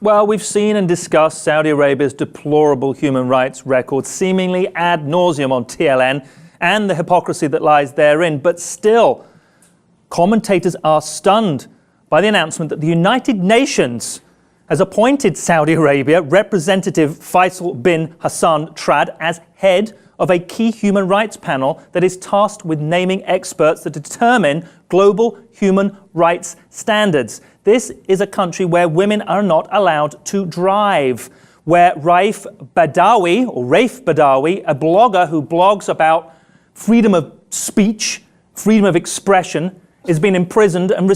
Well, we've seen and discussed Saudi Arabia's deplorable human rights record, seemingly ad nauseum on TLN, and the hypocrisy that lies therein. But still, commentators are stunned by the announcement that the United Nations has appointed Saudi Arabia Representative Faisal bin Hassan Trad as head of a key human rights panel that is tasked with naming experts that determine global human rights standards. This is a country where women are not allowed to drive, where Raif Badawi, a blogger who blogs about freedom of speech, freedom of expression, is being imprisoned and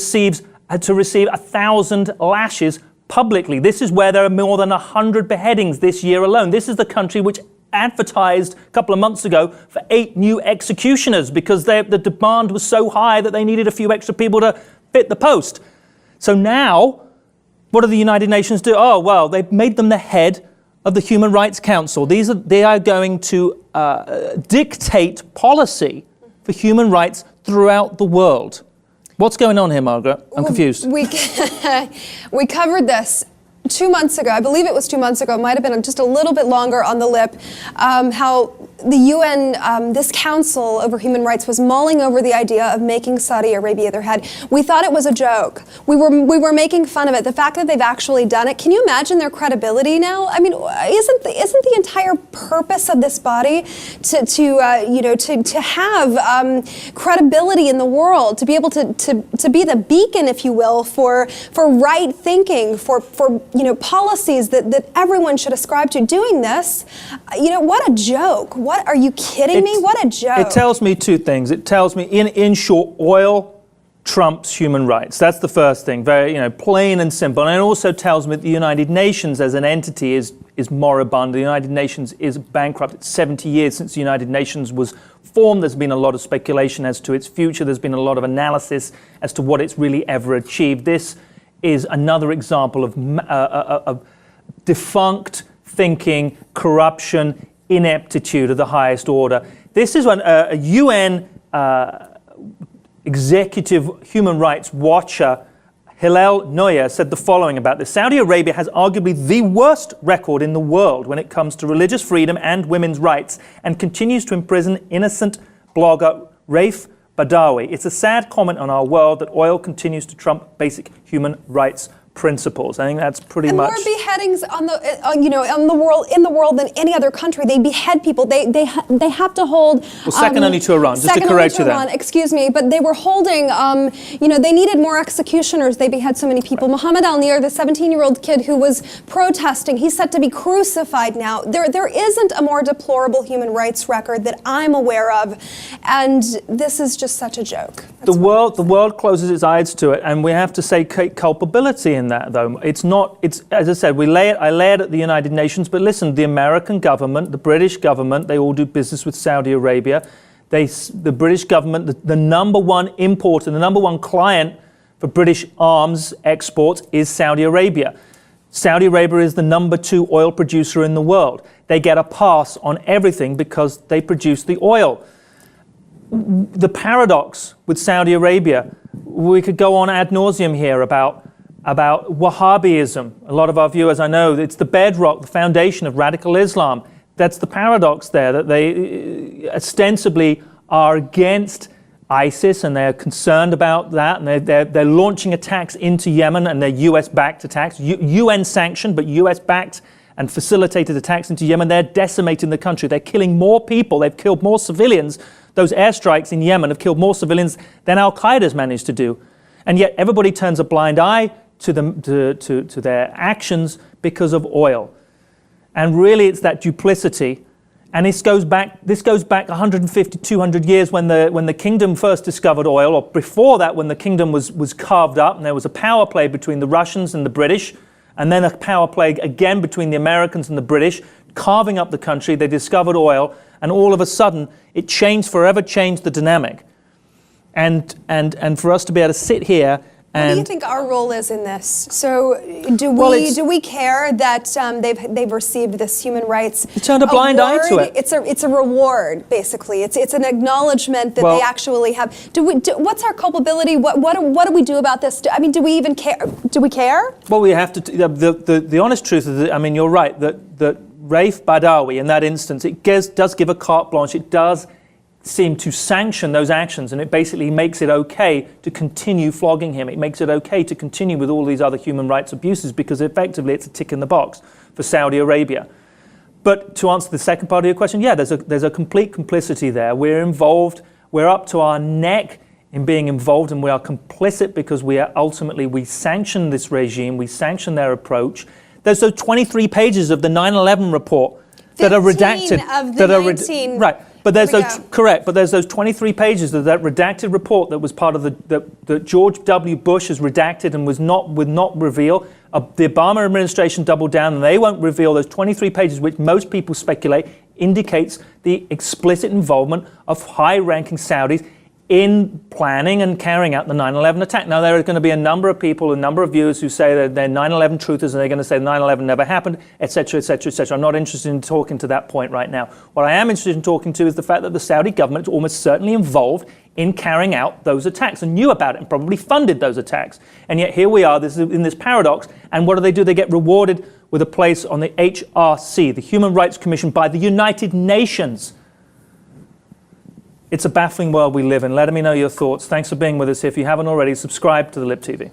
had to receive 1,000 lashes publicly. This is where there are more than 100 beheadings this year alone. This is the country which advertised a couple of months ago for 8 new executioners because the demand was so high that they needed a few extra people to fit the post. So now, what do the United Nations do? Oh, well, they've made them the head of the Human Rights Council. They are going to dictate policy for human rights throughout the world. What's going on here, Margaret? I'm confused. We covered this 2 months ago. I believe it was 2 months ago. It might have been just a little bit longer on the lip. How the UN, this Council over Human Rights, was mulling over the idea of making Saudi Arabia their head. We thought it was a joke. We were making fun of it. The fact that they've actually done it. Can you imagine their credibility now? I mean, isn't the entire purpose of this body to have credibility in the world, to be able to be the beacon, if you will, for right thinking, for policies that everyone should ascribe to? Doing this, what a joke. What, are you kidding me? What a joke. It tells me 2 things. It tells me, in short, oil trumps human rights. That's the first thing, very plain and simple. And it also tells me that the United Nations as an entity is moribund. The United Nations is bankrupt. It's 70 years since the United Nations was formed. There's been a lot of speculation as to its future. There's been a lot of analysis as to what it's really ever achieved. This is another example of defunct thinking, corruption, ineptitude of the highest order. This is when a UN executive human rights watcher, Hillel Neuer, said the following about this. Saudi Arabia has arguably the worst record in the world when it comes to religious freedom and women's rights, and continues to imprison innocent blogger Raif Badawi. It's a sad comment on our world that oil continues to trump basic human rights principles. I think that's pretty much. More beheadings in the world than any other country. They behead people. They have to hold. Well, second only to Iran. Just to correct you there. Excuse me, but they were holding. They needed more executioners. They behead so many people. Right. Mohammed Al Nir, the 17-year-old kid who was protesting, he's set to be crucified now. There isn't a more deplorable human rights record that I'm aware of, and this is just such a joke. The world closes its eyes to it, and we have to say culpability in that, though. It's not, as I said, I lay it at the United Nations, but listen, the American government, the British government, they all do business with Saudi Arabia. The British government, the number one importer, the number one client for British arms exports is Saudi Arabia. Saudi Arabia is the number 2 oil producer in the world. They get a pass on everything because they produce the oil. The paradox with Saudi Arabia, we could go on ad nauseum here about Wahhabism. A lot of our viewers, I know, it's the bedrock, the foundation of radical Islam. That's the paradox there, that they ostensibly are against ISIS and they're concerned about that, and they're launching attacks into Yemen, and they're US-backed attacks, UN sanctioned, but US-backed and facilitated attacks into Yemen. They're decimating the country. They're killing more people. They've killed more civilians. Those airstrikes in Yemen have killed more civilians than Al-Qaeda's managed to do. And yet everybody turns a blind eye to their actions because of oil. And really it's that duplicity. And this goes back 150, 200 years when the kingdom first discovered oil, or before that when the kingdom was carved up and there was a power play between the Russians and the British, and then a power play again between the Americans and the British, carving up the country. They discovered oil, and all of a sudden it forever changed the dynamic. And for us to be able to sit here What do you And think our role is in this? So, Well, it's- do we care that they've received this human rights? You turned a blind eye to award? it. It's a reward, basically. It's an acknowledgement that Well- they actually have. What's our culpability? What do we do about this? Do we even care? Do we care? well, we have to. The honest truth is that, I mean, you're right that Raif Badawi, in that instance, does give a carte blanche. It does seem to sanction those actions, and it basically makes it okay to continue flogging him. It makes it okay to continue with all these other human rights abuses because effectively it's a tick in the box for Saudi Arabia. But to answer the second part of your question, yeah, there's a complete complicity there. We're involved. We're up to our neck in being involved, and we are complicit because we sanction this regime. We sanction their approach. There's those 23 pages of the 9/11 report that are 15 redacted. of the 19. Right. But there's There we those go. correct. But there's those 23 pages of that redacted report that was part of that George W. Bush has redacted and would not reveal. The Obama administration doubled down, and they won't reveal those 23 pages, which most people speculate indicates the explicit involvement of high-ranking Saudis in planning and carrying out the 9/11 attack. Now, there are going to be a number of people, a number of viewers who say that they're 9/11 truthers and they're going to say 9/11 never happened, etc., etc., etc. I'm not interested in talking to that point right now. What I am interested in talking to is the fact that the Saudi government is almost certainly involved in carrying out those attacks and knew about it and probably funded those attacks. And yet here we are in this paradox, and what do? They get rewarded with a place on the HRC, the Human Rights Commission by the United Nations. It's a baffling world we live in. Let me know your thoughts. Thanks for being with us. If you haven't already, subscribe to the Lip TV.